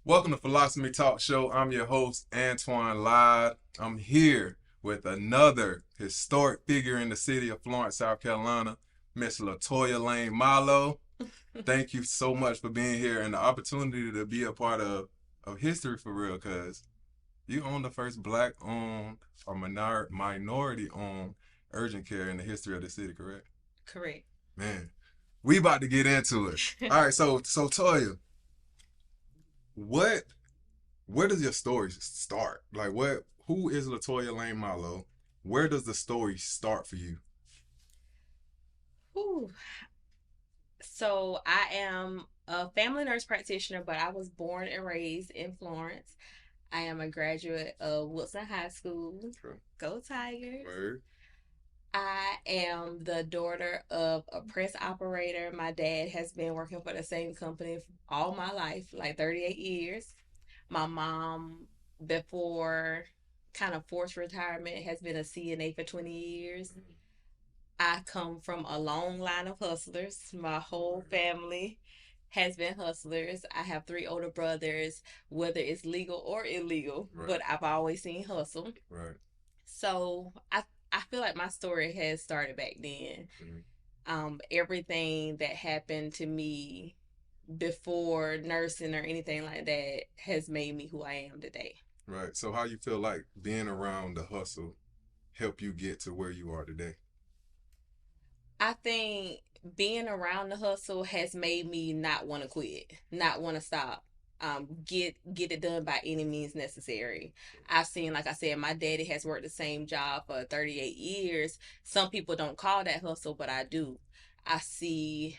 Welcome to PhilosoMe Talk Show. I'm your host, Antoine Lyde. I'm here with another historic figure in the city of Florence, South Carolina, Miss Latoya Lane-Milo. Thank you so much for being here and the opportunity to be a part of history for real, because you own the first black-owned or minority-owned urgent care in the history of the city, correct? Correct. Man, we about to get into it. All right, so Toya, what where does your story start? Like, who is Latoya Lane Milo? Where does the story start for you? Whew. So I am a family nurse practitioner, but I was born and raised in Florence. I am a graduate of Wilson High School. Okay. Go Tigers. Word. I am the daughter of a press operator. My dad has been working for the same company all my life, like 38 years. My mom, before kind of forced retirement, has been a CNA for 20 years. I come from a long line of hustlers. My whole family has been hustlers. I have three older brothers, whether it's legal or illegal, Right. but I've always seen hustle. Right. So I feel like my story has started back then. Mm-hmm. Everything that happened to me before nursing or anything like that has made me who I am today. Right. So how you feel like being around the hustle help you get to where you are today? I think being around the hustle has made me not want to quit, not want to stop. Get it done by any means necessary. I've seen, like I said, my daddy has worked the same job for 38 years. Some people don't call that hustle, but I do. I see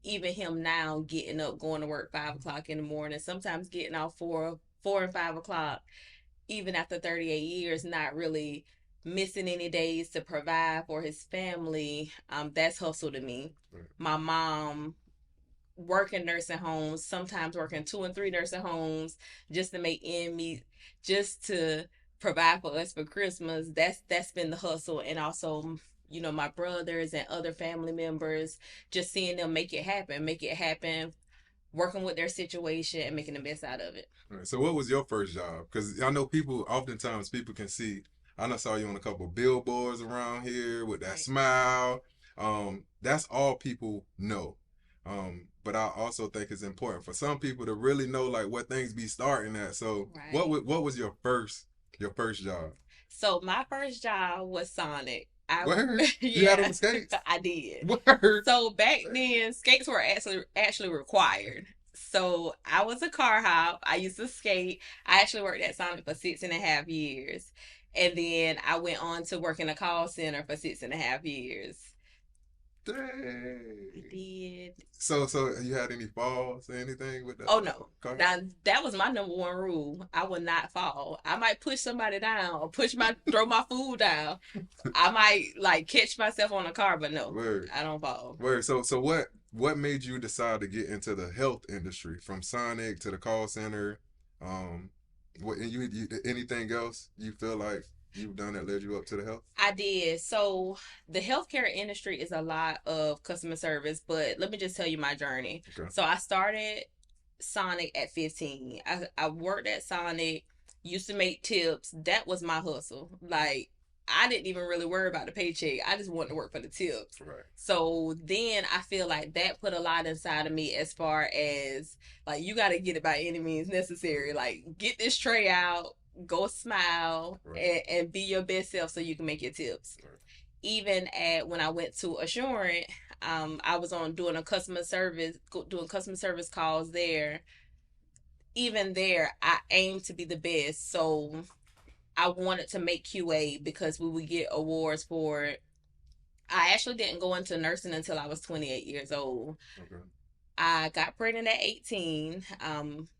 even him now getting up, going to work 5 o'clock in the morning, sometimes getting off four and 5 o'clock, even after 38 years, not really missing any days to provide for his family. That's hustle to me. Right. My mom working nursing homes, sometimes working two and three nursing homes just to make end meet, just to provide for us for Christmas. That's been the hustle, and also my brothers and other family members, just seeing them make it happen, working with their situation and making the best out of it. Right. So what was your first job? Because I know oftentimes people can see. I know saw you on a couple of billboards around here with that Right. smile. That's all people know. But I also think it's important for some people to really know like what things be starting at. So Right. what was your first job? So my first job was Sonic. I Word? You had on yeah, the skates? I did. Word? So back then, skates were actually required. So I was a car hop. I used to skate. I actually worked at Sonic for 6.5 years, and then I went on to work in a call center for 6.5 years. I Dang. did. So you had any falls or anything with the Oh no. car? Now that was my number one rule. I would not fall. I might push somebody down or throw my food down. I might like catch myself on a car, but no, Word. I don't fall. Word. So what made you decide to get into the health industry from Sonic to the call center? Um, what and you anything else you feel like you've done that led you up to the health? I did. So the healthcare industry is a lot of customer service, but let me just tell you my journey. Okay. So I started Sonic at 15. I worked at Sonic, used to make tips. That was my hustle. Like I didn't even really worry about the paycheck. I just wanted to work for the tips. Right. So then I feel like that put a lot inside of me as far as like you got to get it by any means necessary. Like get this tray out, go smile, Right. and be your best self so you can make your tips. Right. Even at when I went to Assurant, I was on doing customer service calls there. Even there, I aimed to be the best. So I wanted to make QA because we would get awards for it. I actually didn't go into nursing until I was 28 years old. Okay. I got pregnant at 18.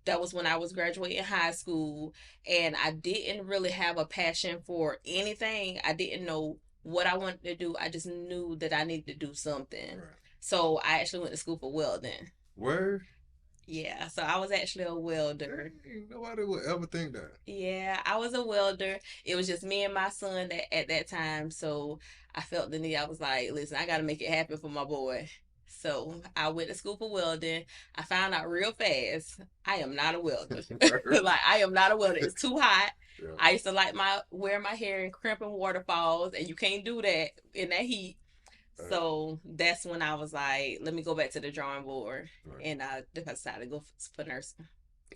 That was when I was graduating high school, and I didn't really have a passion for anything. I didn't know what I wanted to do. I just knew that I needed to do something. Right. So I actually went to school for welding. Word. Yeah, so I was actually a welder. Dang, nobody would ever think that. Yeah, I was a welder. It was just me and my son at that time. So I felt the need. I was like, listen, I got to make it happen for my boy. So I went to school for welding. I found out real fast I am not a welder. Like I am not a welder. It's too hot. Yeah. I used to like wear my hair in crimping waterfalls, and you can't do that in that heat. So that's when I was like, let me go back to the drawing board, and I decided to go for nursing.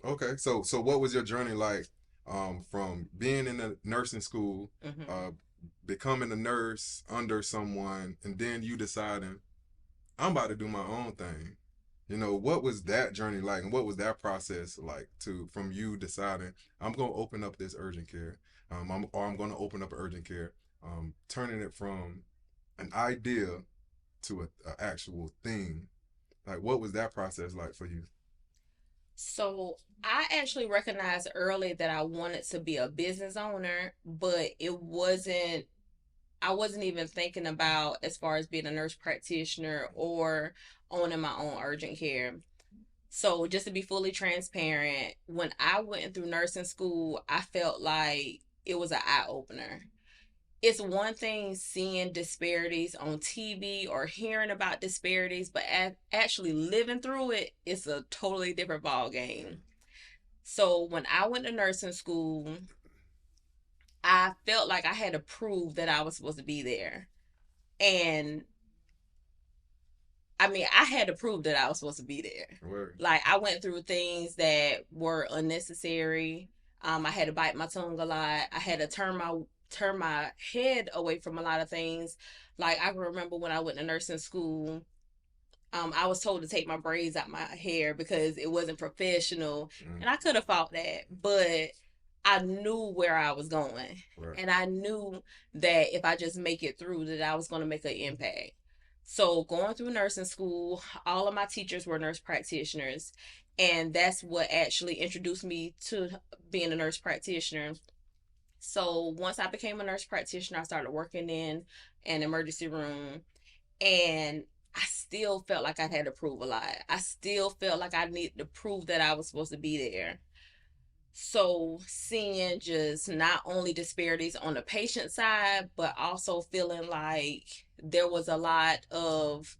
Okay, so what was your journey like from being in the nursing school, becoming a nurse under someone, and then you deciding I'm about to do my own thing? You know, what was that journey like, and what was that process like from you deciding I'm gonna open up this urgent care, I'm gonna open up urgent care, turning it from an idea to a actual thing. Like, what was that process like for you? So I actually recognized early that I wanted to be a business owner, but I wasn't even thinking about as far as being a nurse practitioner or owning my own urgent care. So just to be fully transparent, when I went through nursing school, I felt like it was an eye opener. It's one thing seeing disparities on TV or hearing about disparities, but actually living through it, it's a totally different ball game. So when I went to nursing school, I felt like I had to prove that I was supposed to be there. And I mean, I had to prove that I was supposed to be there. Word. Like I went through things that were unnecessary. I had to bite my tongue a lot. I had to turn my head away from a lot of things. Like I can remember when I went to nursing school, I was told to take my braids out my hair because it wasn't professional, and I could have fought that, but I knew where I was going, right. And I knew that if I just make it through, that I was going to make an impact. So going through nursing school, all of my teachers were nurse practitioners, and that's what actually introduced me to being a nurse practitioner. So once I became a nurse practitioner, I started working in an emergency room, and I still felt like I had to prove a lot. I still felt like I needed to prove that I was supposed to be there. So seeing just not only disparities on the patient side, but also feeling like there was a lot of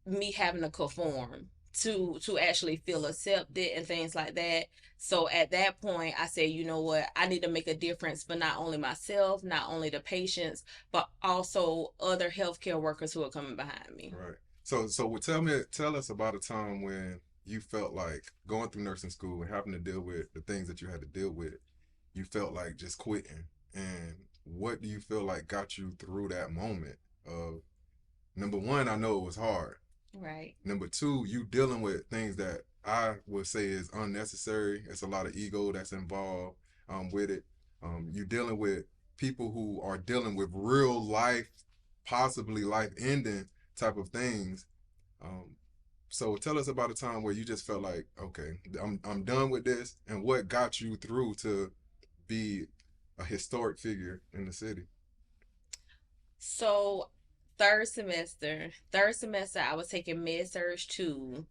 me having to conform to actually feel accepted and things like that. So at that point, I said, you know what? I need to make a difference for not only myself, not only the patients, but also other healthcare workers who are coming behind me. Right. So tell us about a time when you felt like going through nursing school and having to deal with the things that you had to deal with, you felt like just quitting. And what do you feel like got you through that moment of, number one, I know it was hard. Right. Number two, you dealing with things that I would say is unnecessary. It's a lot of ego that's involved with it. You dealing with people who are dealing with real life, possibly life ending type of things. So tell us about a time where you just felt like, okay, I'm done with this, and what got you through to be a historic figure in the city. So third semester, I was taking med-surg 2.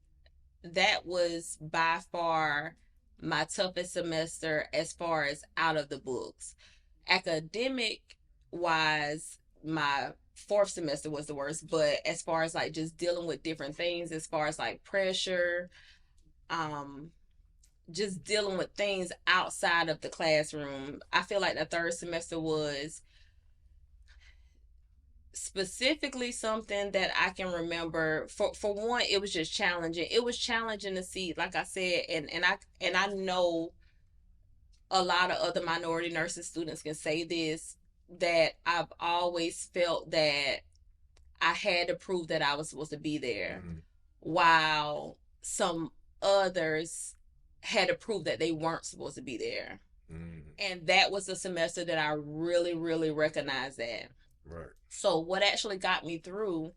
That was by far my toughest semester as far as out of the books. Academic wise, my fourth semester was the worst, but as far as like just dealing with different things, as far as like pressure, um, just dealing with things outside of the classroom, I feel like the third semester was specifically something that I can remember. For one, it was just challenging. It was challenging to see, like I said, and I know a lot of other minority nursing students can say this, that I've always felt that I had to prove that I was supposed to be there, while some others had to prove that they weren't supposed to be there. And that was a semester that I really, really recognized that. Right. So what actually got me through,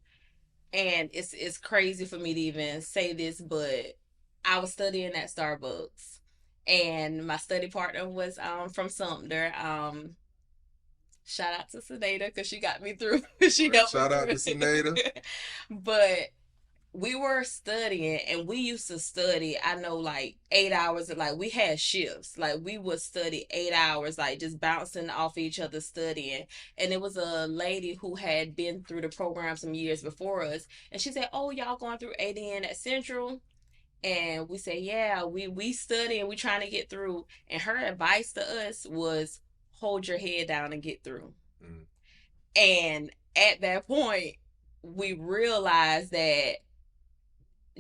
and it's crazy for me to even say this, but I was studying at Starbucks, and my study partner was from Sumter. Shout out to Senada because she got me through. She helped Shout me out through. to Senada. But we were studying, and we used to study, I know, like 8 hours. Like, we had shifts, like we would study 8 hours, like just bouncing off each other studying. And it was a lady who had been through the program some years before us, and she said, oh, y'all going through ADN at Central? And we said, yeah, we study and we trying to get through. And her advice to us was, hold your head down and get through. Mm. And at that point, we realized that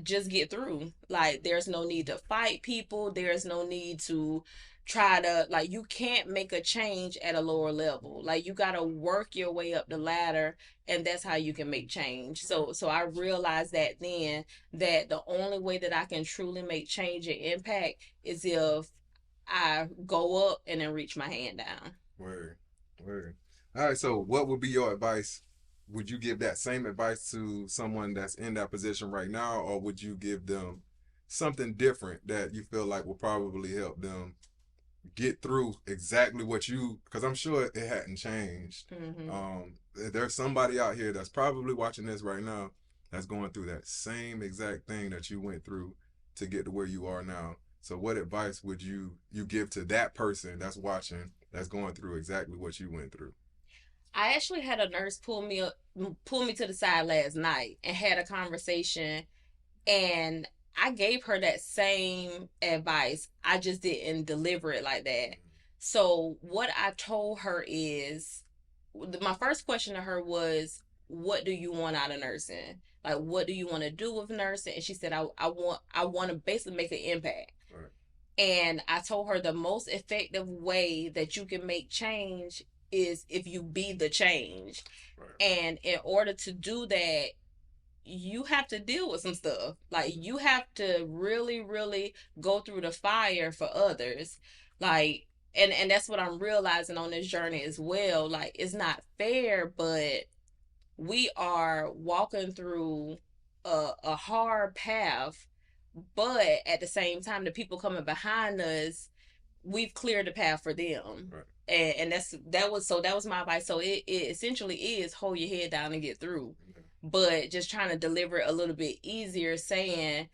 just get through. Like, there's no need to fight people. There's no need to try to, like, you can't make a change at a lower level. Like, you got to work your way up the ladder, and that's how you can make change. So I realized that then, that the only way that I can truly make change and impact is if I go up and then reach my hand down. Word. Word. All right, so what would be your advice? Would you give that same advice to someone that's in that position right now, or would you give them something different that you feel like will probably help them get through exactly what you, because I'm sure it hadn't changed. There's somebody out here that's probably watching this right now that's going through that same exact thing that you went through to get to where you are now. So what advice would you give to that person that's watching, that's going through exactly what you went through? I actually had a nurse pull me to the side last night and had a conversation, and I gave her that same advice. I just didn't deliver it like that. So what I told her is, my first question to her was, what do you want out of nursing? Like, what do you want to do with nursing? And she said, I want to basically make an impact. Right. And I told her the most effective way that you can make change is if you be the change. Right. And in order to do that, you have to deal with some stuff. Like, you have to really, really go through the fire for others. Like, and that's what I'm realizing on this journey as well. Like, it's not fair, but we are walking through a hard path, but at the same time, the people coming behind us, we've cleared the path for them. Right. And that was my advice. So it essentially is, hold your head down and get through. But just trying to deliver it a little bit easier, saying,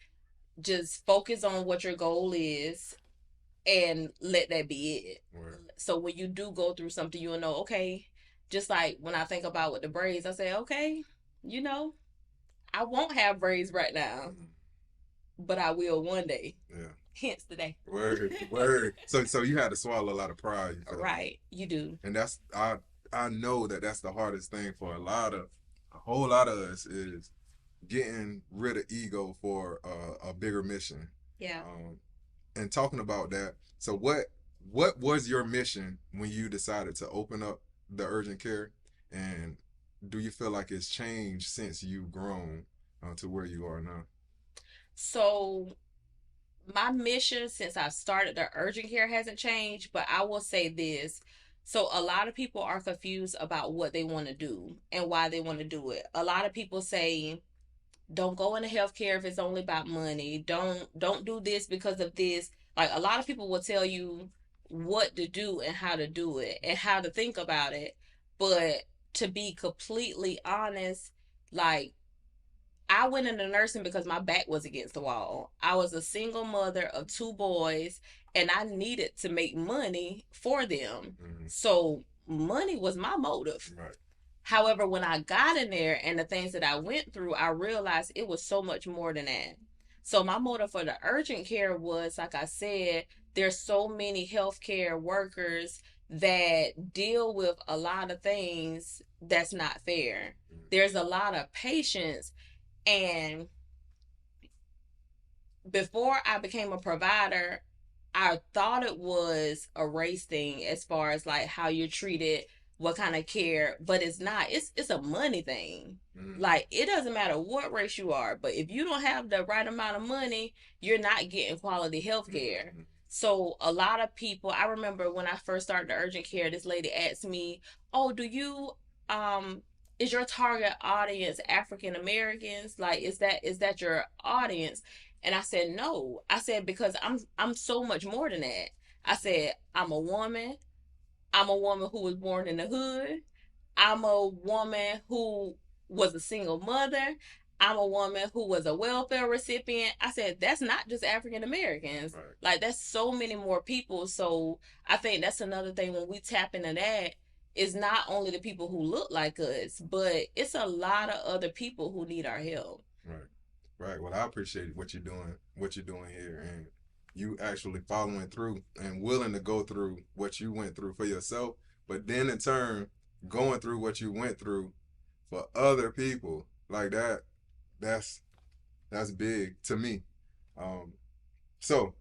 just focus on what your goal is and let that be it. Right. So when you do go through something, you'll know, okay, just like when I think about with the braids, I say, okay, I won't have braids right now, but I will one day. Yeah. Hence the day. Word, word. So you had to swallow a lot of pride. Right, you do. And that's, I know that's the hardest thing for a whole lot of us, is getting rid of ego for a bigger mission. Yeah. And talking about that, so what was your mission when you decided to open up the urgent care, and do you feel like it's changed since you've grown to where you are now? So my mission since I started the urgent care hasn't changed, but I will say this. So a lot of people are confused about what they want to do and why they want to do it. A lot of people say, don't go into healthcare if it's only about money. Don't do this because of this. Like, a lot of people will tell you what to do and how to do it and how to think about it. But to be completely honest, like, I went into nursing because my back was against the wall. I was a single mother of two boys, and I needed to make money for them. Mm-hmm. So money was my motive. Right. However, when I got in there and the things that I went through, I realized it was so much more than that. So my motive for the urgent care was, like I said, there's so many healthcare workers that deal with a lot of things that's not fair. There's a lot of patients, and before I became a provider, I thought it was a race thing as far as like how you're treated, what kind of care, but it's not. It's a money thing. Mm-hmm. Like, it doesn't matter what race you are, but if you don't have the right amount of money, you're not getting quality health care. Mm-hmm. So a lot of people, I remember when I first started the urgent care, this lady asked me, oh, is your target audience African Americans? Like, is that your audience? And I said, no. I said, because I'm so much more than that. I said, I'm a woman. I'm a woman who was born in the hood. I'm a woman who was a single mother. I'm a woman who was a welfare recipient. I said, that's not just African Americans. Right. Like, that's so many more people. So I think that's another thing when we tap into that. It's not only the people who look like us, but it's a lot of other people who need our help. Right. Right. Well, I appreciate what you're doing here, and you actually following through and willing to go through what you went through for yourself, but then in turn going through what you went through for other people. Like that, that's that's big to me. Um, so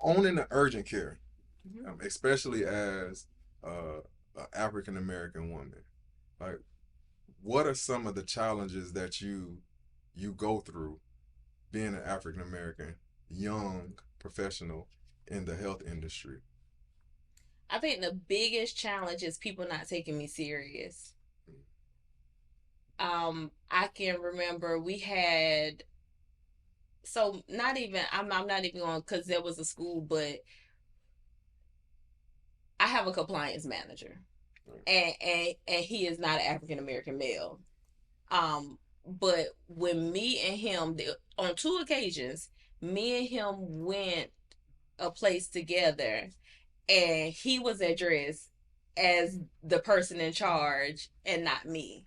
owning the urgent care, especially as an African American woman, like what are some of the challenges that you go through being an African American young professional in the health industry? I think the biggest challenge is people not taking me serious. I can remember we had, so not even, I'm not even going because there was a school, but I have a compliance manager, and he is not an African American male. But when me and him, on two occasions, me and him went a place together, and he was addressed as the person in charge and not me.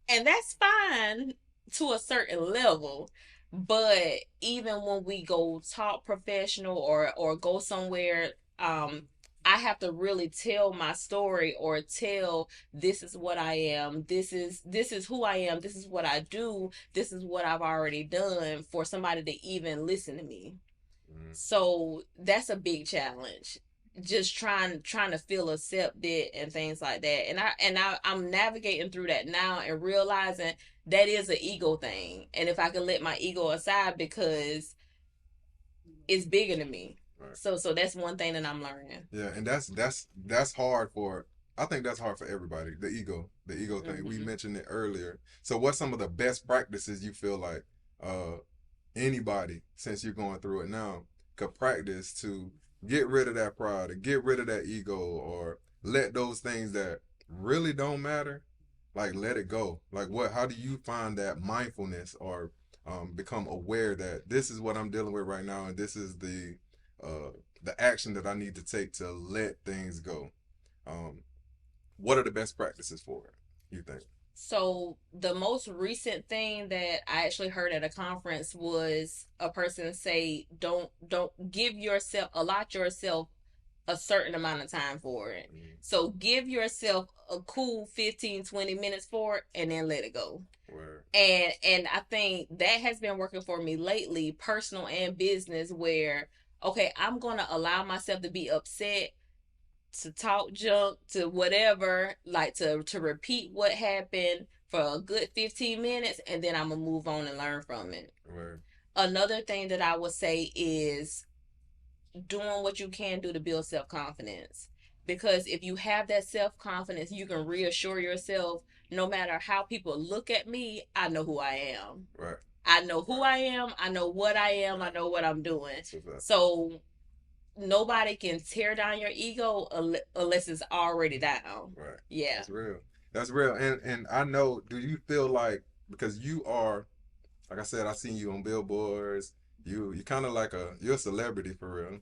And that's fine to a certain level. But even when we go talk professional or go somewhere, I have to really tell my story or tell this is what I am, this is who I am, this is what I do, this is what I've already done for somebody to even listen to me. So that's a big challenge. Just trying to feel accepted and things like that. I'm navigating through that now and realizing that is an ego thing. And if I can let my ego aside because it's bigger than me. Right. So that's one thing that I'm learning. Yeah, and that's hard for, I think that's hard for everybody. The ego thing. We mentioned it earlier. So what's some of the best practices you feel like anybody, since you're going through it now, could practice to get rid of that pride or get rid of that ego or let those things that really don't matter, like let it go? Like how do you find that mindfulness or become aware that this is what I'm dealing with right now and this is uh, the action that I need to take to let things go? What are the best practices for it, you think? So the most recent thing that I actually heard at a conference was a person say, don't give yourself, allot yourself a certain amount of time for it. So give yourself a cool 15-20 minutes for it and then let it go. Word. And I think that has been working for me lately, personal and business, where okay, I'm gonna allow myself to be upset, to talk junk, to whatever, like to repeat what happened for a good 15 minutes, and then I'm gonna move on and learn from it. Word. Another thing that I would say is doing what you can do to build self-confidence, because if you have that self-confidence, you can reassure yourself, no matter how people look at me, I know who I am. Right. I know who I am, I know what I am, I know what I'm doing. So nobody can tear down your ego unless it's already down. Right. Yeah. That's real. That's real. And I know, do you feel like, because you are, like I said, I seen you on billboards, you kind of like you're a celebrity for real.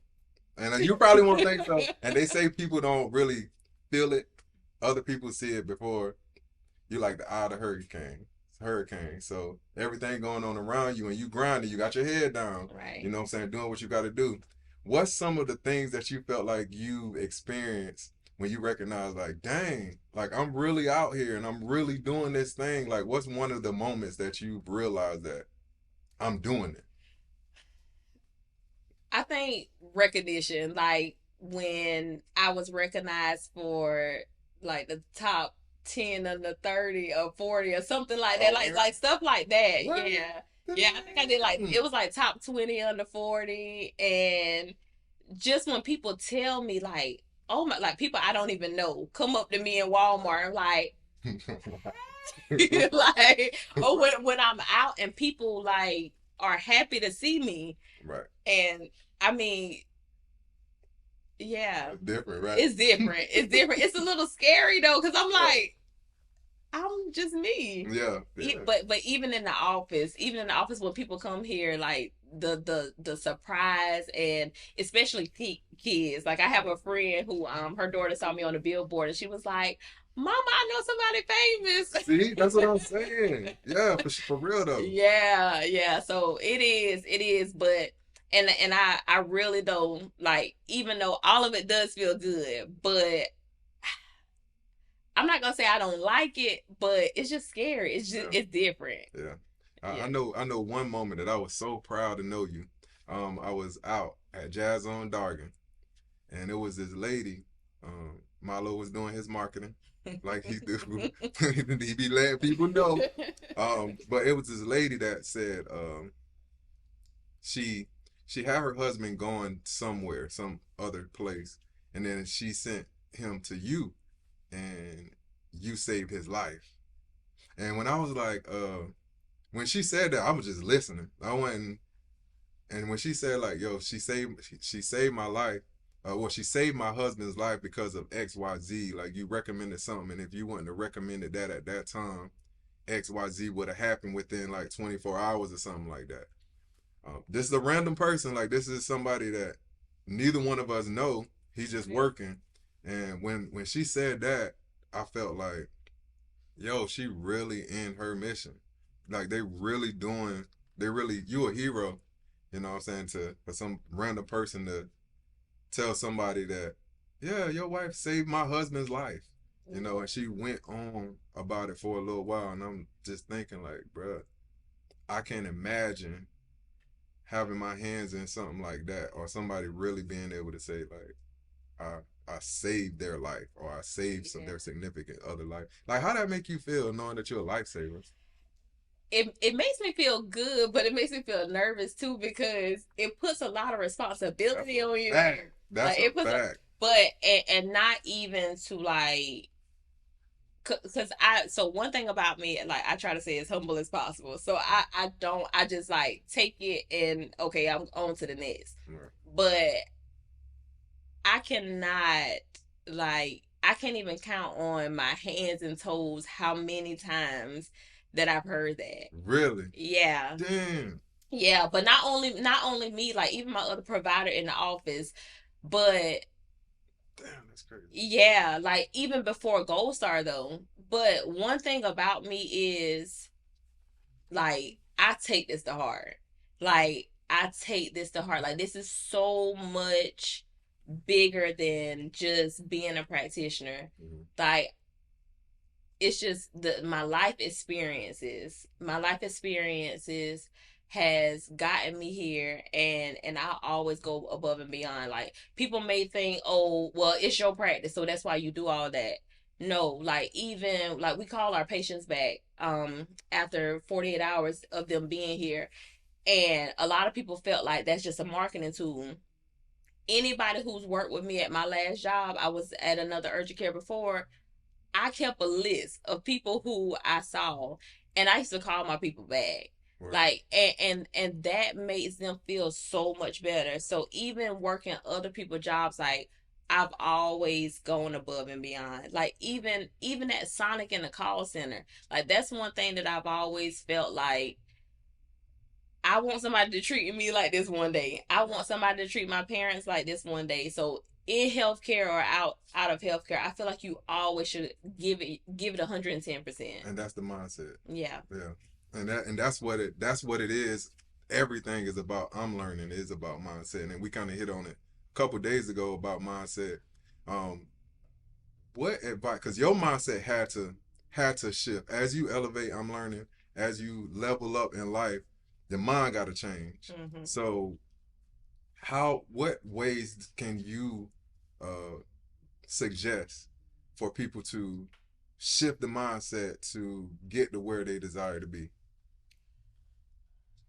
And you probably won't think so. And they say people don't really feel it. Other people see it before. You like the eye of the hurricane. So everything going on around you and you grinding, you got your head down. Right. You know what I'm saying? Doing what you got to do. What's some of the things that you felt like you experienced when you recognize, like, dang, like I'm really out here and I'm really doing this thing? Like, what's one of the moments that you realized that I'm doing it? I think recognition, like when I was recognized for like the top 10 under 30 or 40 or something like that, like stuff like that. What? Yeah, I think I did, like it was like top 20 under 40. And just when people tell me, like, oh my, like people I don't even know come up to me in Walmart, like like, or when I'm out and people like are happy to see me. Right. And I mean, yeah, it's different, right? It's different. It's different. It's a little scary though, because I'm like, I'm just me. Yeah, yeah. But even in the office when people come here, like the surprise, and especially kids. Like I have a friend who her daughter saw me on the billboard and she was like, "Mama, I know somebody famous." See, that's what I'm saying. Yeah, for real though. Yeah, yeah. So it is, but I really don't like, even though all of it does feel good, but I'm not gonna say I don't like it, but it's just scary. It's just Yeah, it's different. yeah. I Yeah. know one moment that I was so proud to know you. I was out at Jazz on Dargan, and it was this lady. Milo was doing his marketing, like he do. He be letting people know. But it was this lady that said, she she had her husband going somewhere, some other place, and then she sent him to you, and you saved his life. And when I was like, when she said that, I was just listening. I went and when she said like, yo, she saved my life. Well, she saved my husband's life because of XYZ. Like you recommended something, and if you wouldn't have recommended that at that time, XYZ would have happened within like 24 hours or something like that. This is a random person. Like this is somebody that neither one of us know. He's just working. And when she said that, I felt like, yo, she really in her mission. Like they really doing. They really, you a hero. You know what I'm saying, to for some random person to tell somebody that, yeah, your wife saved my husband's life. You know, and she went on about it for a little while, and I'm just thinking like, bruh, I can't imagine having my hands in something like that, or somebody really being able to say like, I saved their life, or I saved their significant other life. Like, how that make you feel knowing that you're a lifesaver? It makes me feel good, but it makes me feel nervous too because it puts a lot of responsibility on you. Fact. That's Like a it puts, fact. but and not even to like, because so one thing about me, like I try to say as humble as possible. So I just like take it and okay, I'm on to the next. Right. But I cannot, like, I can't even count on my hands and toes how many times that I've heard that. Really? Yeah. Damn. Yeah, but not only me, like even my other provider in the office, but Damn, that's crazy. yeah, like even before Gold Star though. But one thing about me is like I take this to heart. Like I take this to heart. Like this is so much bigger than just being a practitioner. Mm-hmm. Like it's just my life experiences. My life experiences has gotten me here, and I always go above and beyond. Like people may think, oh, well, it's your practice, so that's why you do all that. No, like even like we call our patients back after 48 hours of them being here, and a lot of people felt like that's just a marketing tool. Anybody who's worked with me at my last job, I was at another urgent care before, I kept a list of people who I saw, and I used to call my people back. Right. Like and that makes them feel so much better. So even working other people's jobs, like I've always gone above and beyond. Like even at Sonic in the call center, like that's one thing that I've always felt like I want somebody to treat me like this one day. I want somebody to treat my parents like this one day. So in healthcare or out of healthcare, I feel like you always should give it 110%. And that's the mindset. Yeah. Yeah. And that's what it is. Everything is about, I'm learning, is about mindset. And we kind of hit on it a couple days ago about mindset. What advice, because your mindset had to shift as you elevate, I'm learning, as you level up in life, the mind got to change. Mm-hmm. So what ways can you suggest for people to shift the mindset to get to where they desire to be?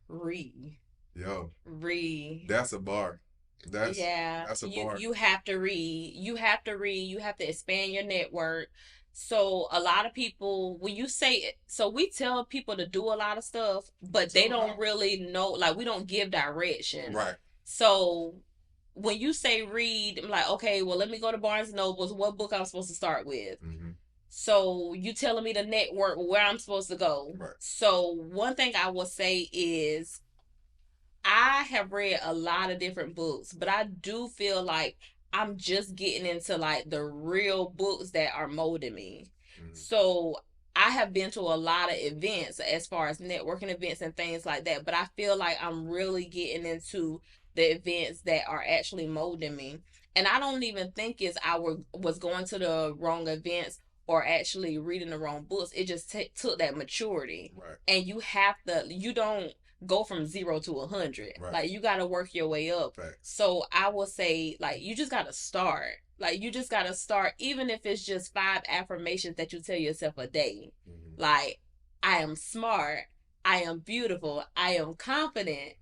Read. That's a bar. That's a bar. You have to read. You have to read. You have to expand your network. So a lot of people, when you say, so we tell people to do a lot of stuff, but they don't really know, like we don't give direction. Right. So when you say read, I'm like, okay, well, let me go to Barnes and Nobles. What book I'm supposed to start with? Mm-hmm. So you telling me to network where I'm supposed to go. Right. So one thing I will say is I have read a lot of different books, but I do feel like I'm just getting into like the real books that are molding me. So I have been to a lot of events as far as networking events and things like that, but I feel like I'm really getting into the events that are actually molding me. And I don't even think it's was going to the wrong events or actually reading the wrong books. It just took that maturity. Right. And you don't go from 0 to 100. Right. Like you got to work your way up. Right. So I will say, like, you just got to start. Like you just got to start, even if it's just 5 affirmations that you tell yourself a day. Like, I am smart, I am beautiful, I am confident,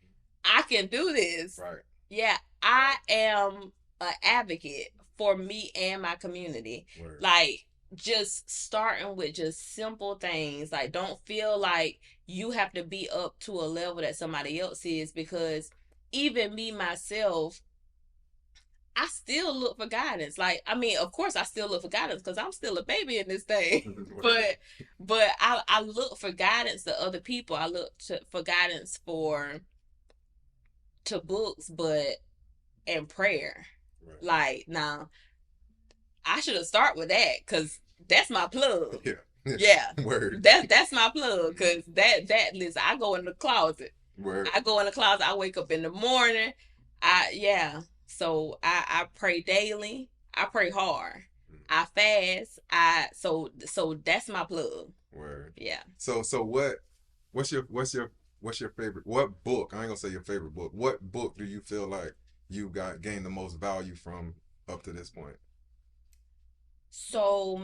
I can do this. Right. Yeah, I am an advocate for me and my community. Word. Like, just starting with just simple things. Like, don't feel like you have to be up to a level that somebody else is, because even me myself, I still look for guidance. Like, I mean, of course I still look for guidance because I'm still a baby in this thing. but I look for guidance to other people. I look for guidance to books, but and prayer. Right. Like, now I should have started with that because that's my plug. Yeah. Word. That's my plug, because that listen, I go in the closet. Word. I go in the closet. I wake up in the morning. So I pray daily. I pray hard. I fast. So that's my plug. Word. Yeah. So what's your favorite, what book? I ain't gonna say your favorite book. What book do you feel like you gained the most value from up to this point? So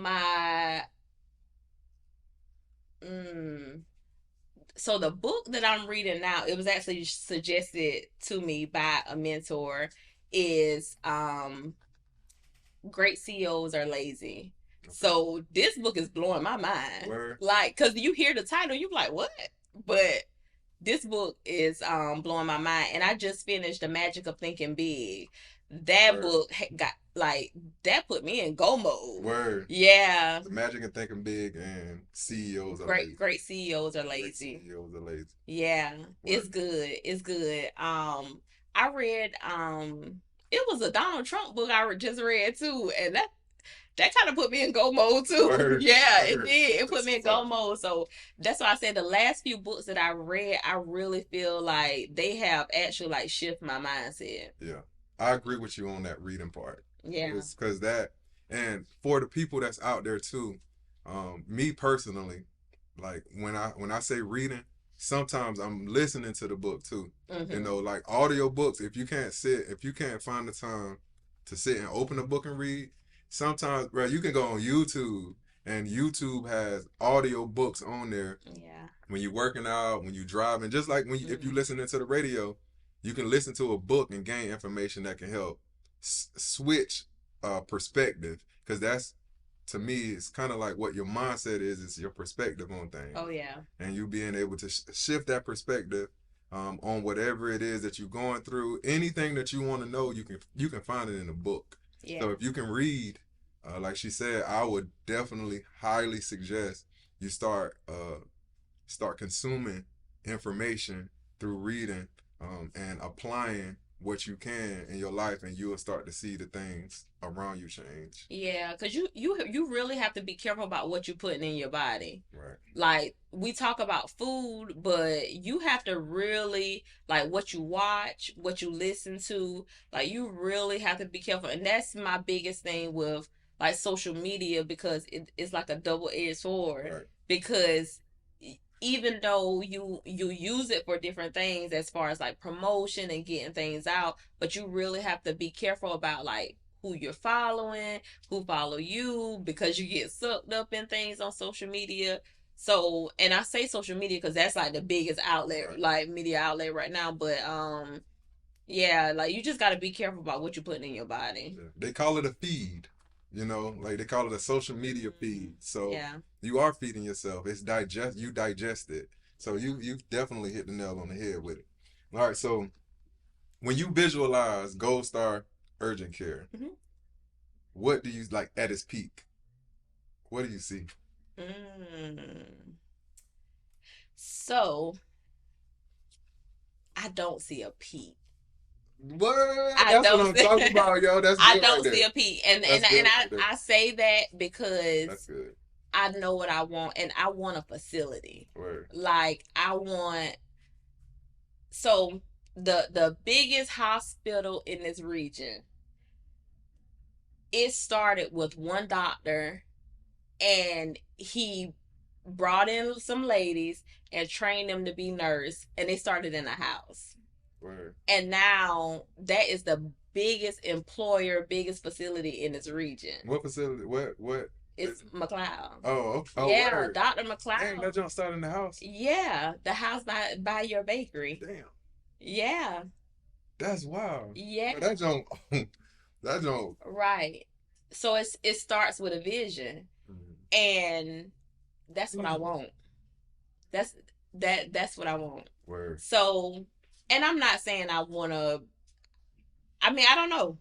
so the book that I'm reading now, it was actually suggested to me by a mentor, is Great CEOs Are Lazy. Okay. So this book is blowing my mind. Word. Like, because you hear the title, you're like, what? But this book is blowing my mind. And I just finished The Magic of Thinking Big. That Word. Book got, like, that put me in go mode. Word. Yeah. The Magic of Thinking Big and CEOs Are Lazy. Great CEOs Are Lazy. Great CEOs Are Lazy. Yeah. Word. It's good. It's good. I read it was a Donald Trump book I just read too, and that kind of put me in go mode too. Word. Yeah, Word. It did. It put me in go mode. So that's why I said the last few books that I read, I really feel like they have actually like shift my mindset. Yeah, I agree with you on that reading part. Yeah, because that, and for the people that's out there too, me personally, like when I say reading, sometimes I'm listening to the book too. Mm-hmm. You know, like audio books. If you can't find the time to sit and open a book and read, sometimes, bro, you can go on YouTube, and YouTube has audio books on there. Yeah. When you're working out, when you're driving, just like when if you're listening to the radio, you can listen to a book and gain information that can help switch perspective, because that's, to me, it's kind of like what your mindset is your perspective on things. Oh yeah. And you being able to shift that perspective on whatever it is that you're going through. Anything that you want to know, you can find it in a book. Yeah. So if you can read, like she said, I would definitely highly suggest you start consuming information through reading and applying what you can in your life, and you will start to see the things around you change. Yeah, because you really have to be careful about what you're putting in your body. Right. Like, we talk about food, but you have to really, like, what you watch, what you listen to, like, you really have to be careful. And that's my biggest thing with, like, social media, because it's like a double-edged sword. Right. Because even though you use it for different things as far as like promotion and getting things out, but you really have to be careful about like who you're following, who follow you, because you get sucked up in things on social media. So, and I say social media because that's like the biggest outlet, right, like media outlet right now. But yeah, like you just got to be careful about what you're putting in your body. Yeah. They call it a feed. You know, like they call it a social media feed. So yeah, you are feeding yourself. It's you digest it. So you definitely hit the nail on the head with it. All right, so when you visualize Gold Star Urgent Care, what do you like at its peak? What do you see? So I don't see a peak. What? That's what I'm talking about, yo. That's good. I don't right see there. a peak, and Right I say that That's because good. I know what I want, and I want a facility. Word. Like I want. So the biggest hospital in this region, it started with one doctor, and he brought in some ladies and trained them to be nurse, and they started in a house. Word. And now that is the biggest employer, biggest facility in this region. What facility? What? It's McLeod. Oh, oh, yeah, word. Dr. McLeod. Dang, that junk started in the house. Yeah, the house by your bakery. Damn. Yeah. That's wild. Yeah. But that junk. That junk. Right. So it starts with a vision, and that's what I want. That's what I want. Word. So, and I'm not saying I want to. I mean, I don't know.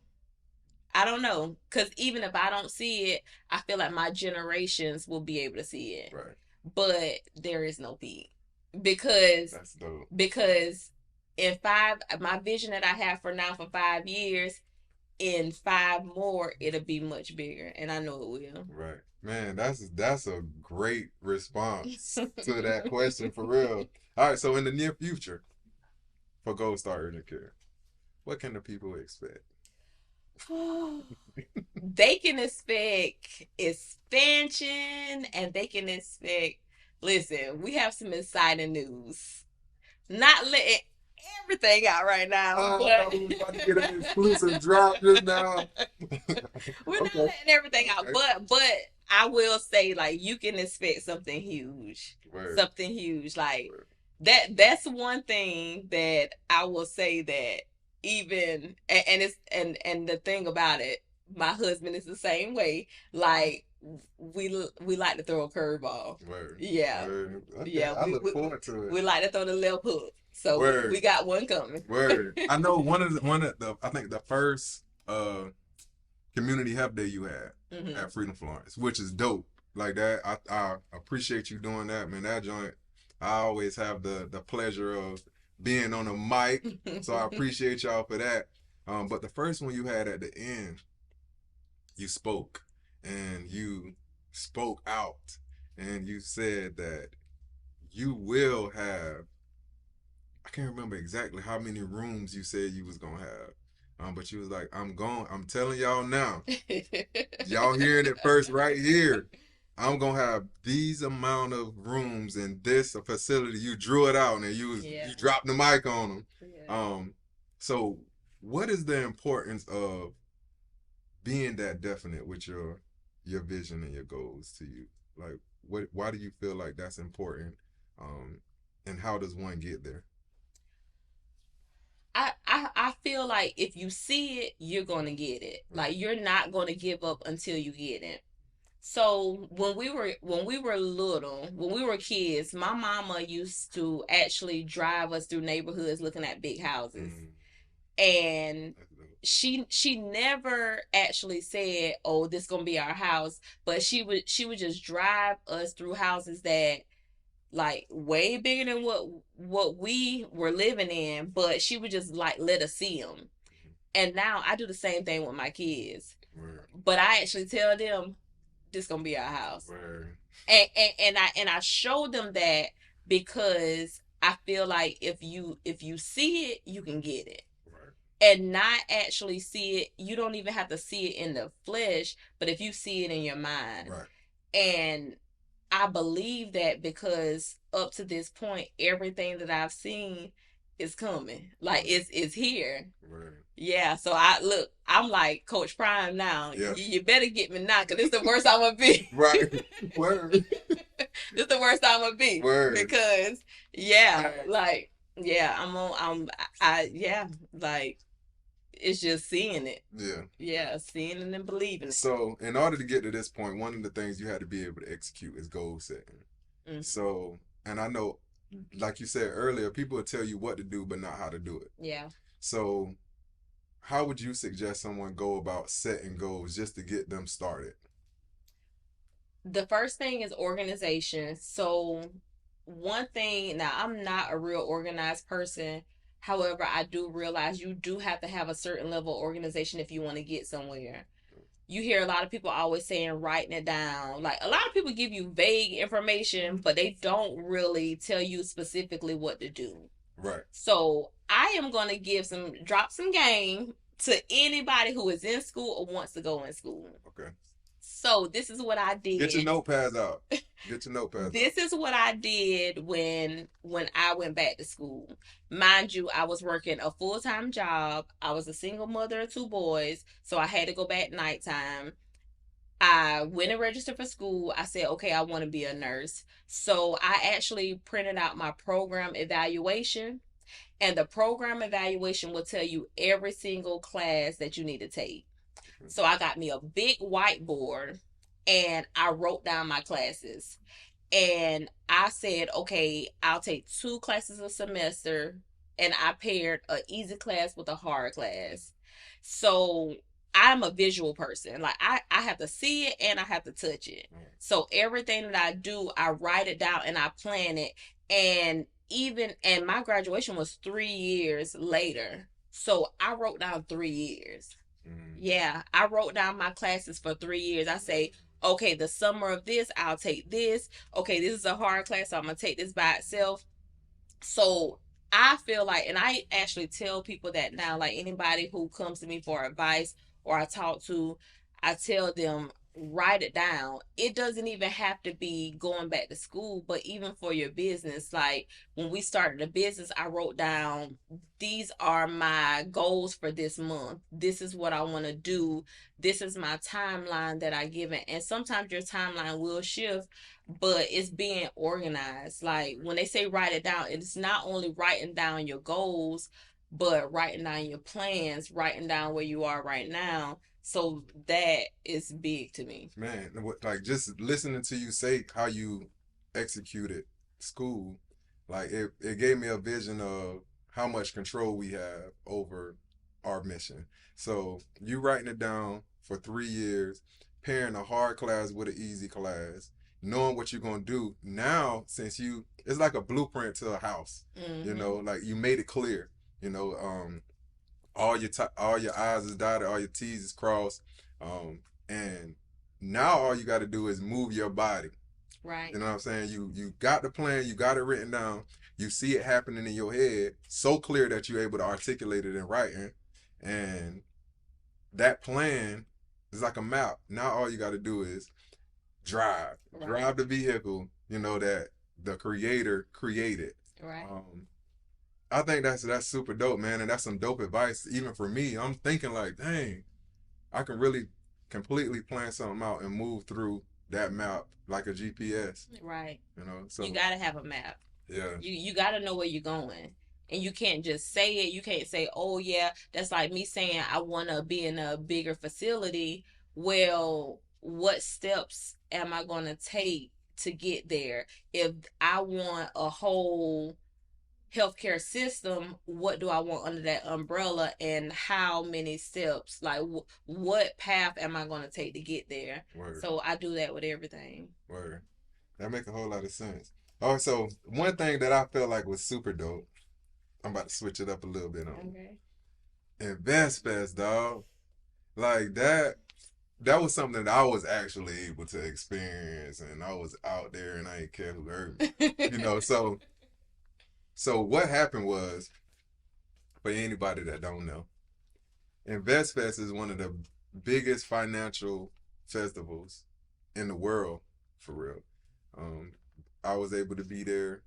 I don't know, because even if I don't see it, I feel like my generations will be able to see it. Right. But there is no peak, because that's dope. Because in my vision that I have for now for 5 years, in 5 more it'll be much bigger, and I know it will. Right, man. That's a great response to that question, for real. All right, so in the near future, for Gold Star Urgent Care, what can the people expect? They can expect expansion, and they can expect. Listen, we have some exciting news. Not letting everything out right now. But we about to get an exclusive drop just now. We're not letting everything out, but I will say, like, you can expect something huge. Word. Something huge, like Word. That's one thing that I will say, that even and it's and the thing about it, my husband is the same way. Like, we like to throw a curveball. Word. Yeah. Word. Okay. Yeah. I look forward to it. We like to throw the left hook. So Word. We got one coming. Word. I know one of the I think the first community health day you had at Freedom Florence, which is dope. Like that, I appreciate you doing that, man. That joint, I always have the pleasure of being on a mic, so I appreciate y'all for that. But the first one you had at the end, you spoke out, and you said that you will have. I can't remember exactly how many rooms you said you was gonna have, but you was like, I'm telling y'all now, y'all hearing it first right here. I'm gonna have these amount of rooms in this facility. You drew it out, and you dropped the mic on them. Yeah. So what is the importance of being that definite with your vision and your goals to you? Like, why do you feel like that's important? And how does one get there? I feel like if you see it, you're gonna get it. Like, you're not gonna give up until you get it. So when we were little, when we were kids, my mama used to actually drive us through neighborhoods looking at big houses. And she never actually said, "Oh, this is gonna be our house," but she would just drive us through houses that, like, way bigger than what we were living in, but she would just, like, let us see them. And now I do the same thing with my kids. Word. But I actually tell them, this gonna be our house. Word. And I show them that, because I feel like if you see it, you can get it. Right. And not actually see it, you don't even have to see it in the flesh, but if you see it in your mind. Right. And I believe that, because up to this point, everything that I've seen is coming. Like, it's here. Right. Yeah, so I'm like Coach Prime now. Yeah. You better get me now, because it's the worst I'm gonna be. Right. Word. It's the worst I'm gonna be. Word. Because like, like, it's just seeing it. Yeah. Yeah, seeing it and believing it. So in order to get to this point, one of the things you had to be able to execute is goal setting. Mm-hmm. So, and I know, like you said earlier, people will tell you what to do, but not how to do it. Yeah. So how would you suggest someone go about setting goals just to get them started? The first thing is organization. So, one thing, now I'm not a real organized person. However, I do realize you do have to have a certain level of organization if you want to get somewhere. You hear a lot of people always saying writing it down. Like, a lot of people give you vague information, but they don't really tell you specifically what to do. Right. So I am gonna drop some game to anybody who is in school or wants to go in school. Okay. So this is what I did. Get your notepads out. Get your notepads. This is what I did when I went back to school. Mind you, I was working a full-time job. I was a single mother of two boys, so I had to go back nighttime. I went and registered for school. I said, okay, I want to be a nurse. So I actually printed out my program evaluation, and the program evaluation will tell you every single class that you need to take. So I got me a big whiteboard and I wrote down my classes. And I said, okay, I'll take 2 classes a semester, and I paired an easy class with a hard class. So I'm a visual person. Like, I have to see it and I have to touch it. So everything that I do, I write it down and I plan it. And my graduation was 3 years later. So I wrote down 3 years. Yeah, I wrote down my classes for 3 years. I say, okay, the summer of this, I'll take this. Okay, this is a hard class, so I'm going to take this by itself. So I feel like, and I actually tell people that now, like anybody who comes to me for advice or I talk to, I tell them, write it down. It doesn't even have to be going back to school, but even for your business. Like when we started the business, I wrote down, these are my goals for this month. This is what I want to do. This is my timeline that I give it. And sometimes your timeline will shift, but it's being organized. Like when they say write it down, it's not only writing down your goals, but writing down your plans, writing down where you are right now. So that is big to me. Man, like just listening to you say how you executed school, like it gave me a vision of how much control we have over our mission. So you writing it down for 3 years, pairing a hard class with an easy class, knowing what you're gonna do. Now, since it's like a blueprint to a house. Mm-hmm. You know, like you made it clear. You know, all your I's is dotted, all your T's is crossed, and now all you got to do is move your body. Right. You know what I'm saying? You got the plan, you got it written down, you see it happening in your head, so clear that you're able to articulate it in writing, and that plan is like a map. Now all you got to do is drive the vehicle. You know that the creator created. Right. I think that's super dope, man, and that's some dope advice. Even for me, I'm thinking like, dang, I can really completely plan something out and move through that map like a GPS. Right. You know, so you gotta have a map. Yeah. You gotta know where you're going, and you can't just say it. You can't say, "Oh yeah," that's like me saying I want to be in a bigger facility. Well, what steps am I gonna take to get there? If I want a whole healthcare system, what do I want under that umbrella, and how many steps, like what path am I going to take to get there? Word. So I do that with everything. Word. That make a whole lot of sense. Oh, so one thing that I felt like was super dope, I'm about to switch it up a little bit on. Okay. InvestFest, dog. Like that was something that I was actually able to experience, and I was out there and I didn't care who heard me. You know, So what happened was, for anybody that don't know, InvestFest is one of the biggest financial festivals in the world, for real. I was able to be there.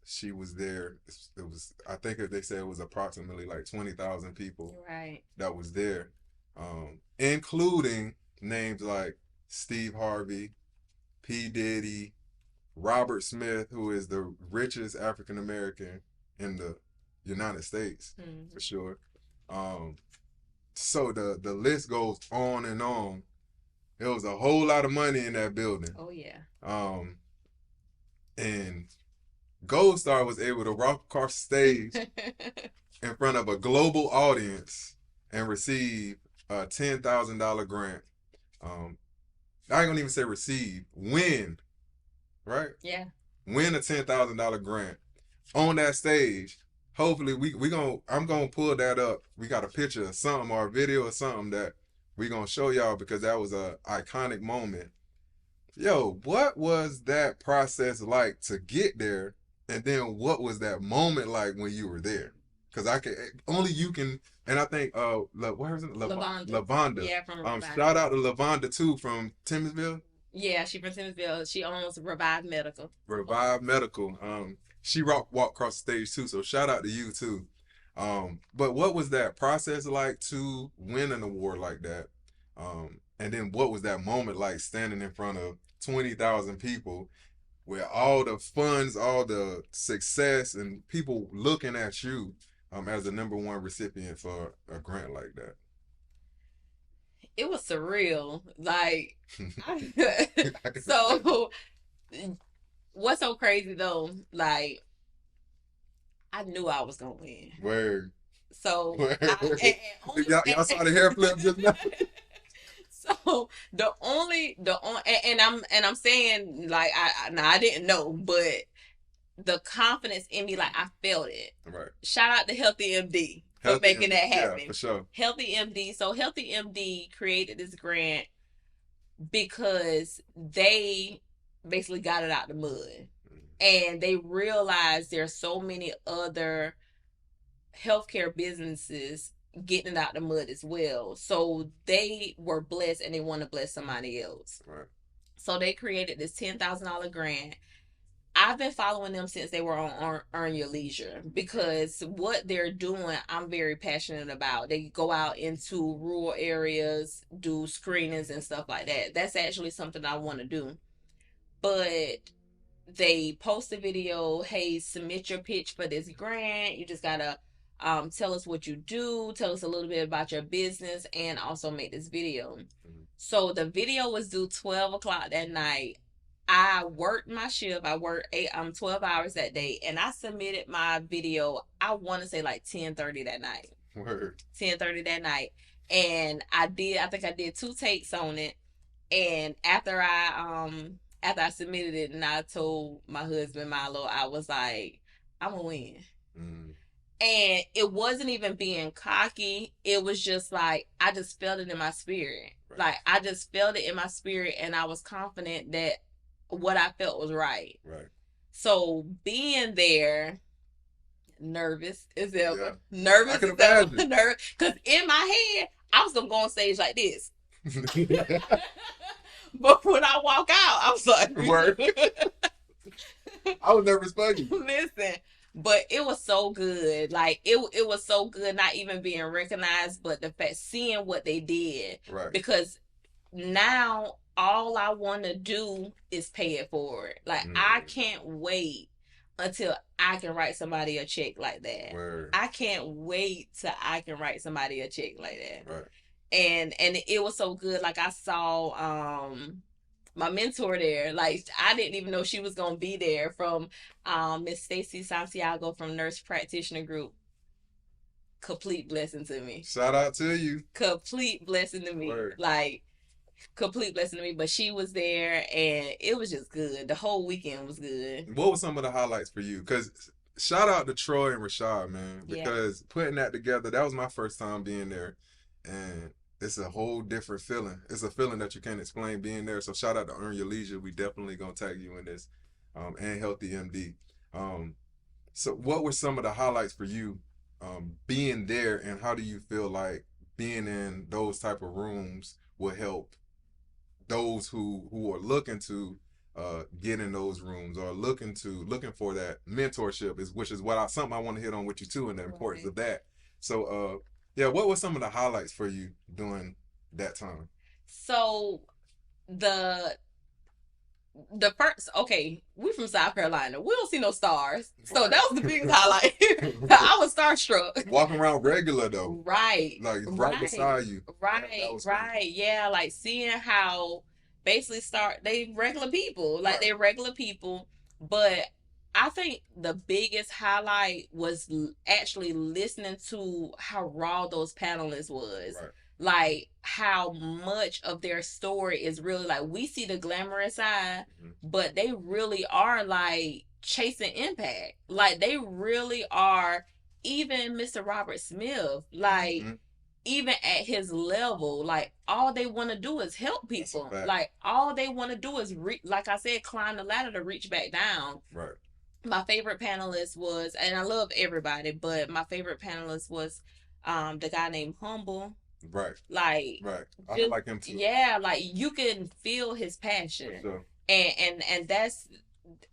She was there. It was, I think they said it was approximately like 20,000 people that was there, including names like Steve Harvey, P. Diddy, Robert Smith, who is the richest African American in the United States, for sure. So the list goes on and on. There was a whole lot of money in that building. Oh yeah. And Gold Star was able to walk across stage in front of a global audience and receive a $10,000 grant I ain't gonna even say receive, win, right? Yeah. Win a $10,000 grant on that stage. Hopefully we gonna I'm gonna pull that up. We got a picture of something or a video or something that we gonna show y'all because that was a iconic moment. Yo, what was that process like to get there? And then what was that moment like when you were there? Because I can only you can, and I think where is it? Lavonda. Lavonda. Yeah, from Revive. Shout out to Lavonda too from Timminsville. Yeah, she from Timminsville. She owns Revive Medical. Revive Medical. She walked across the stage too, so shout out to you too. But what was that process like to win an award like that? And then what was that moment like standing in front of 20,000 people with all the funds, all the success, and people looking at you as the number one recipient for a grant like that? It was surreal. Like, so what's so crazy though? Like, I knew I was gonna win. Word. So Word. Y'all saw the hair flip just now. So I'm saying like I didn't know, but the confidence in me, like I felt it. Right. Shout out to Healthy MD for making that happen. Yeah, for sure. Healthy MD. So Healthy MD created this grant because they basically got it out the mud. And they realized there's so many other healthcare businesses getting it out the mud as well. So they were blessed and they want to bless somebody else. Right. So they created this $10,000 grant. I've been following them since they were on Earn Your Leisure because what they're doing, I'm very passionate about. They go out into rural areas, do screenings and stuff like that. That's actually something I want to do. But they post a video, hey, submit your pitch for this grant. You just gotta tell us what you do, tell us a little bit about your business, and also make this video. Mm-hmm. So the video was due 12 o'clock that night. I worked my shift. I worked 12 hours that day, and I submitted my video. I want to say like 10:30 that night. Word. 10:30 that night, and I think I did 2 takes on it. And after I submitted it, and I told my husband Milo, I was like, I'm gonna win. Mm. And it wasn't even being cocky. It was just like I just felt it in my spirit. Right. Like I just felt it in my spirit, and I was confident that what I felt was right. Right. So being there, nervous as ever. Yeah. Nervous as ever. Nervous. Because in my head, I was going to go on stage like this. But when I walk out, I was like... Word. I was nervous for you. Listen. But it was so good. Like, it was so good not even being recognized, but the fact, seeing what they did. Right. Because now... all I want to do is pay it forward. Like, I can't wait until I can write somebody a check like that. Word. I can't wait till I can write somebody a check like that. Right. And it was so good. Like, I saw my mentor there. Like, I didn't even know she was going to be there, from Miss Stacy Santiago from Nurse Practitioner Group. Complete blessing to me. Shout out to you. Complete blessing to me. Word. Like, complete blessing to me. But she was there, and it was just good. The whole weekend was good. What were some of the highlights for you? Because shout out to Troy and Rashad, man. Because putting that together, that was my first time being there, and it's a whole different feeling. It's a feeling that you can't explain being there. So shout out to Earn Your Leisure. We definitely gonna tag you in this, and Healthy MD. So what were some of the highlights for you being there, and how do you feel like being in those type of rooms will help those who are looking to get in those rooms, or looking for that mentorship, which is something I want to hit on with you too, and the importance of that. So what were some of the highlights for you during that time? So the first, we from South Carolina. We don't see no stars. So that was the biggest highlight. I was starstruck. Walking around regular though. Right. Like right beside you. Right. Right. Yeah. Like seeing how basically they regular people. Like they're regular people. But I think the biggest highlight was actually listening to how raw those panelists was. Right. like how much of their story is really like we see the glamorous side, but they really are like chasing impact. Like they really are. Even Mr. Robert Smith, like even at his level, like all they want to do is help people. Like all they want to do is like I said, climb the ladder to reach back down. Right. My favorite panelist was, and I love everybody, but my favorite panelist was the guy named Humble. Right. Like right. I like him too. Yeah, like you can feel his passion. Sure. And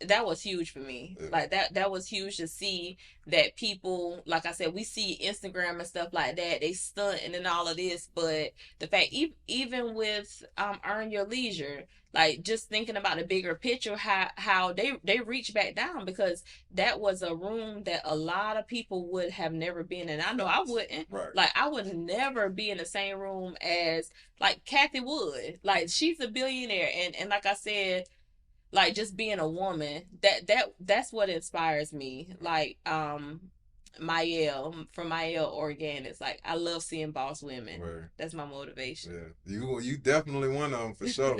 that was huge for me. Yeah. Like that was huge to see that people, like I said, we see Instagram and stuff like that, they stunting and all of this, but the fact even with Earn Your Leisure, like just thinking about the bigger picture, how they reach back down, because that was a room that a lot of people would have never been in. I know I wouldn't. Right. Like I would never be in the same room as like Kathy Wood. Like she's a billionaire, and like I said, like just being a woman, that's what inspires me. Like Mael from Mael Organics, like I love seeing boss women. Right. That's my motivation. Yeah, you definitely one of them for sure.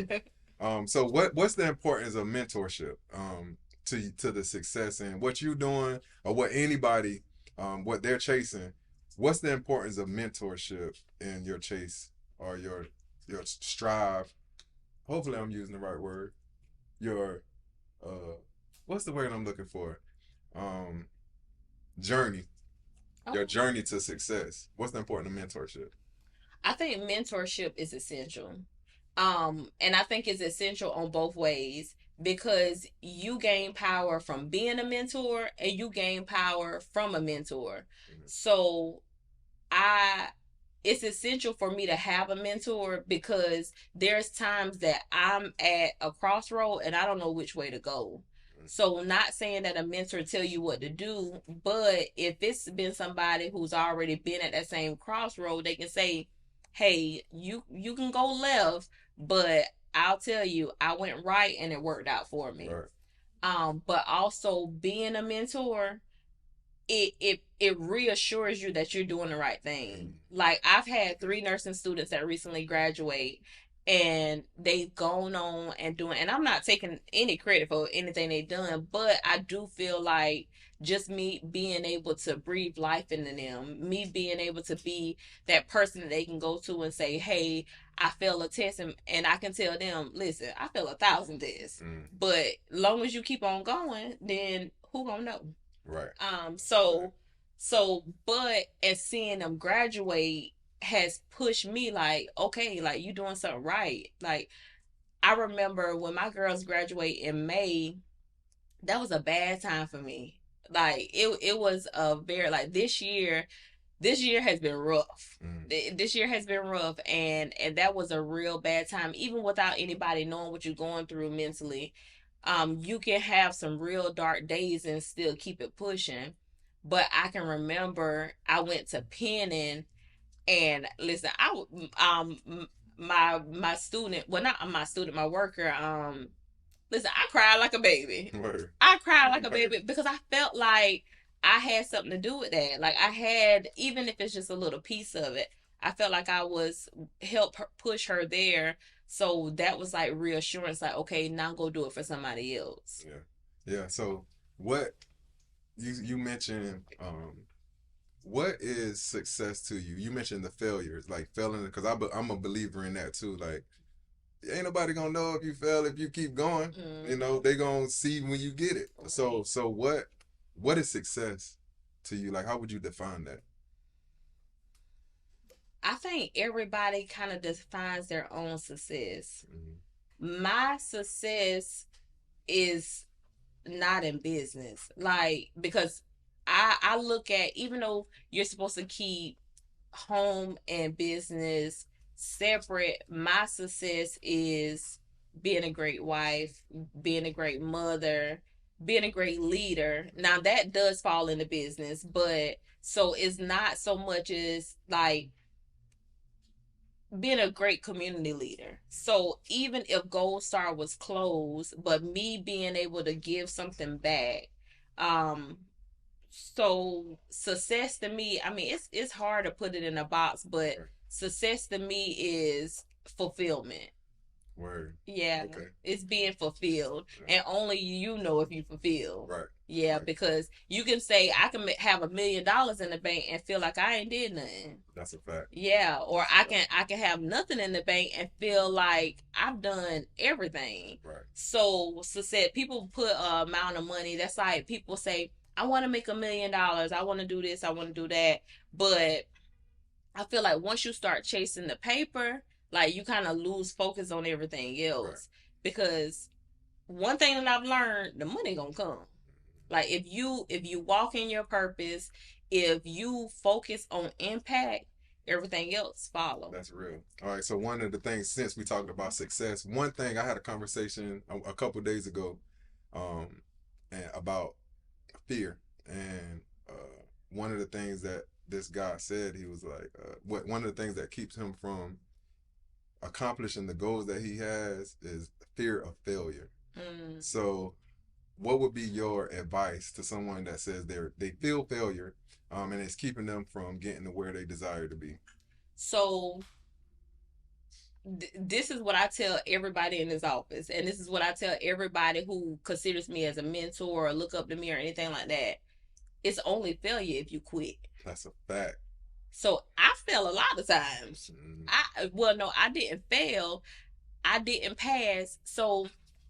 So what's the importance of mentorship to the success and what you're doing, or what anybody what they're chasing? What's the importance of mentorship in your chase or your strive? Hopefully I'm using the right word. Your what's the word I'm looking for? Journey. Oh. Your journey to success. What's the importance of mentorship? I think mentorship is essential. And I think it's essential on both ways, because you gain power from being a mentor and you gain power from a mentor. So it's essential for me to have a mentor, because there's times that I'm at a crossroad and I don't know which way to go. So not saying that a mentor tell you what to do, but if it's been somebody who's already been at that same crossroad, they can say, hey, you can go left, but I'll tell you, I went right and it worked out for me. Right. But also being a mentor, it reassures you that you're doing the right thing. Like I've had 3 nursing students that recently graduate, and they've gone on and doing, and I'm not taking any credit for anything they've done, but I do feel like just me being able to breathe life into them, me being able to be that person that they can go to and say, hey, I failed a test, and I can tell them, listen, I failed 1,000 tests, but long as you keep on going, then who gonna know? Right. But as seeing them graduate has pushed me, like, okay, like you doing something right. Like I remember when my girls graduate in May, that was a bad time for me. Like it was a very, like this year has been rough. This year has been rough, and that was a real bad time, even without anybody knowing what you're going through mentally. You can have some real dark days and still keep it pushing. But I can remember I went to Penning, and listen, my student, well, not my student, my worker, listen, I cried like a baby. Word. I cried like a baby because I felt like I had something to do with that. Like I had, even if it's just a little piece of it, I felt like I was help her, push her there. So that was like reassurance, like, okay, now go do it for somebody else. Yeah. So what you mentioned, what is success to you? You mentioned the failures, like failing, because I'm a believer in that too. Like ain't nobody gonna know if you fail if you keep going. You know, they gonna see when you get it. So what is success to you? Like how would you define that? I think everybody kind of defines their own success. My success is not in business, like, because I look at, even though you're supposed to keep home and business separate, my success is being a great wife, being a great mother, being a great leader. Now that does fall into business, but so it's not so much as like being a great community leader. So even if Gold Star was closed, but me being able to give something back, um, so success to me, I mean, it's hard to put it in a box, but Success to me is fulfillment. Word. Yeah, Okay. it's being fulfilled, Yeah. and only you know if you fulfilled. Right. Yeah, Right. because you can say I can have $1 million in the bank and feel like I ain't did nothing. That's a fact. Yeah, or That's a fact. I can have nothing in the bank and feel like I've done everything. Right. So said people put a amount of money. That's like people say I want to make $1 million. I want to do this. I want to do that. But I feel like once you start chasing the paper, like you kind of lose focus on everything else. Right. Because one thing that I've learned, the money gonna come. Like if you walk in your purpose, if you focus on impact, everything else follow. That's real. All right. So one of the things, since we talked about success, one thing I had a conversation a couple of days ago, about fear, and one of the things that this guy said, he was like, one of the things that keeps him from accomplishing the goals that he has is fear of failure. So what would be your advice to someone that says they feel failure, and it's keeping them from getting to where they desire to be? So this is what I tell everybody in this office, and this is what I tell everybody who considers me as a mentor or look up to me or anything like that. It's only failure if you quit. That's a fact. So I fail a lot of times. I didn't fail. I didn't pass. So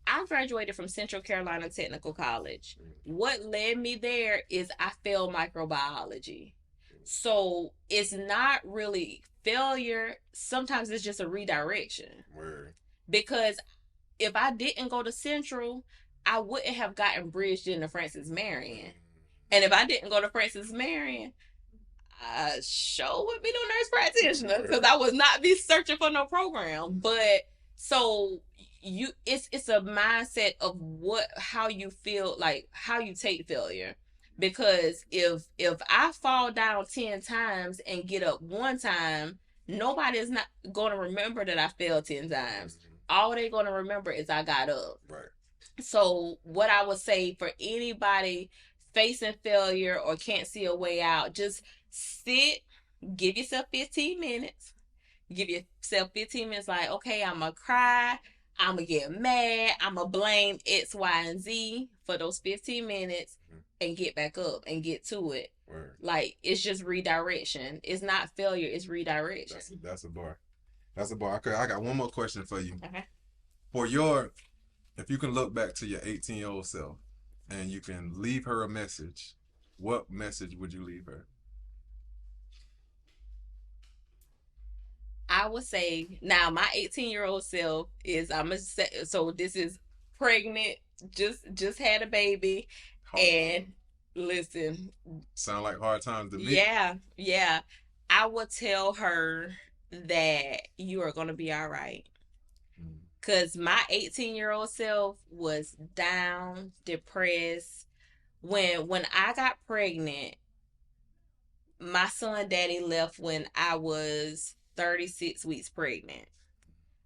I graduated from Central Carolina Technical College. What led me there is I failed microbiology. So it's not really failure. Sometimes it's just a redirection. Word. Because if I didn't go to Central, I wouldn't have gotten bridged into Francis Marion. And if I didn't go to Francis Marion, I sure would be no nurse practitioner because I would not be searching for no program. But so it's a mindset of how you feel, like how you take failure. Because if I fall down 10 times and get up one time, nobody is not going to remember that I failed 10 times. All they're going to remember is I got up. Right. So what I would say for anybody facing failure or can't see a way out, just sit, give yourself 15 minutes. Give yourself 15 minutes like, okay, I'm going to cry. I'm going to get mad. I'm going to blame X, Y, and Z for those 15 minutes and get back up and get to it. Word. Like, it's just redirection. It's not failure. It's redirection. That's a bar. That's a bar. Okay, I got one more question for you. Okay. If you can look back to your 18-year-old self and you can leave her a message, what message would you leave her? I would say now my 18-year-old self is so this is pregnant, just had a baby, and listen, sound like hard times to me. Yeah. I would tell her that you are gonna be all right. Cause my 18-year-old self was down, depressed. When I got pregnant, my son daddy left when I was 36 weeks pregnant.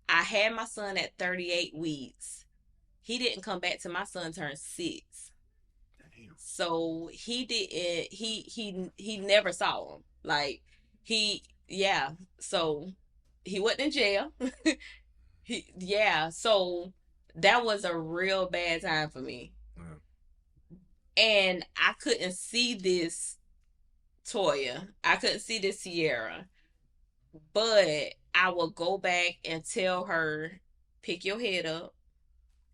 I had my son at 38 weeks. He didn't come back till my son turned 6. Damn. So he didn't. He never saw him. Like So he wasn't in jail. So that was a real bad time for me. And I couldn't see this Toya. I couldn't see this Sierra. But I will go back and tell her, pick your head up,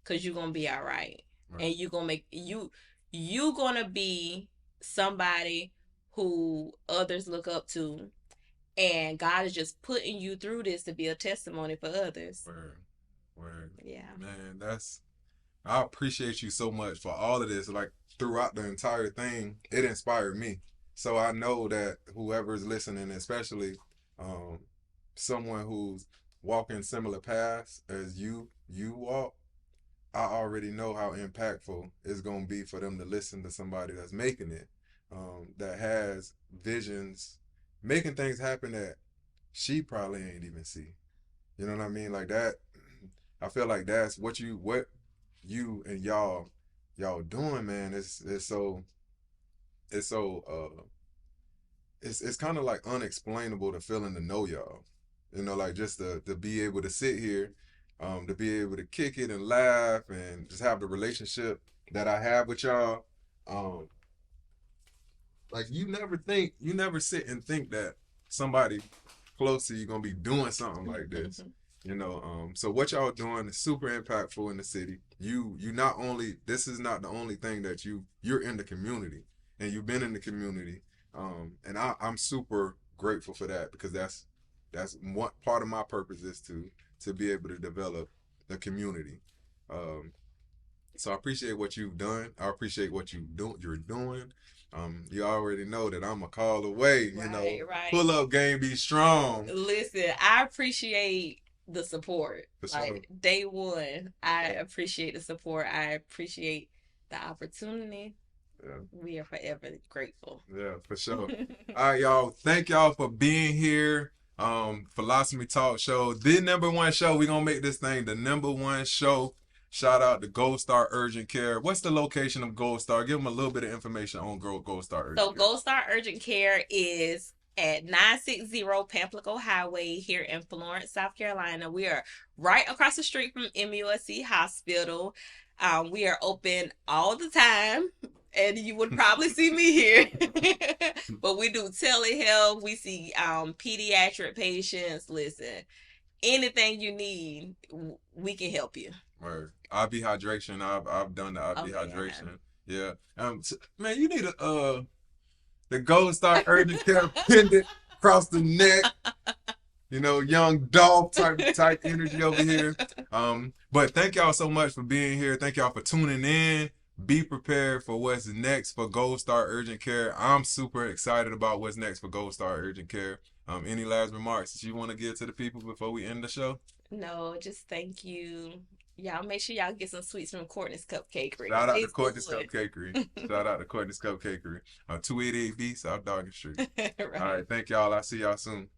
because you're going to be all right. And you're going to make, you're going to be somebody who others look up to. And God is just putting you through this to be a testimony for others. Word. Yeah. Man, I appreciate you so much for all of this. Like, throughout the entire thing, it inspired me. So I know that whoever's listening, especially someone who's walking similar paths as you walk, I already know how impactful it's going to be for them to listen to somebody that's making it, that has visions, making things happen that she probably ain't even see. You know what I mean? Like that, I feel like that's what you and y'all doing, man. It's so it's kind of like unexplainable the feeling to know y'all. You know, like just to be able to sit here, to be able to kick it and laugh and just have the relationship that I have with y'all. Um, like you never sit and think that somebody close to you gonna be doing something like this. You know, so what y'all doing is super impactful in the city. You not only, this is not the only thing that you're in the community and you've been in the community. And I'm super grateful for that because that's what part of my purpose is to be able to develop the community. Um, so I appreciate what you've done. I appreciate what you're doing. You already know that I'm a call away. You know, Right. pull up game, be strong. Listen, I appreciate the support. For sure. Like day one, I appreciate the support. I appreciate the opportunity. Yeah. We are forever grateful. Yeah, for sure. All right, y'all. Thank y'all for being here. PhilosoMe Talk Show, the #1 show. We're gonna make this thing the #1 show. Shout out to Gold Star Urgent Care. What's the location of Gold Star? Give them a little bit of information on Gold Star Urgent Care. Gold Star Urgent Care is at 960 Pamplico Highway here in Florence, South Carolina. We are right across the street from MUSC Hospital. We are open all the time, and you would probably see me here. But we do telehealth. We see pediatric patients. Listen, anything you need, we can help you. Word. IV hydration. I've done the IV hydration. Yeah. Man, you need the Gold Star Urgent Care pendant across the neck. You know, young dog type energy over here. But thank y'all so much for being here. Thank y'all for tuning in. Be prepared for what's next for Gold Star Urgent Care. I'm super excited about what's next for Gold Star Urgent Care. Any last remarks that you want to give to the people before we end the show? No, just thank you. Y'all make sure y'all get some sweets from Courtney's Cupcakery. Shout out to Courtney's Cupcakery. Shout out to Courtney's Cupcakery. 288B South Dawgan Street. Right. All right, thank y'all. I'll see y'all soon.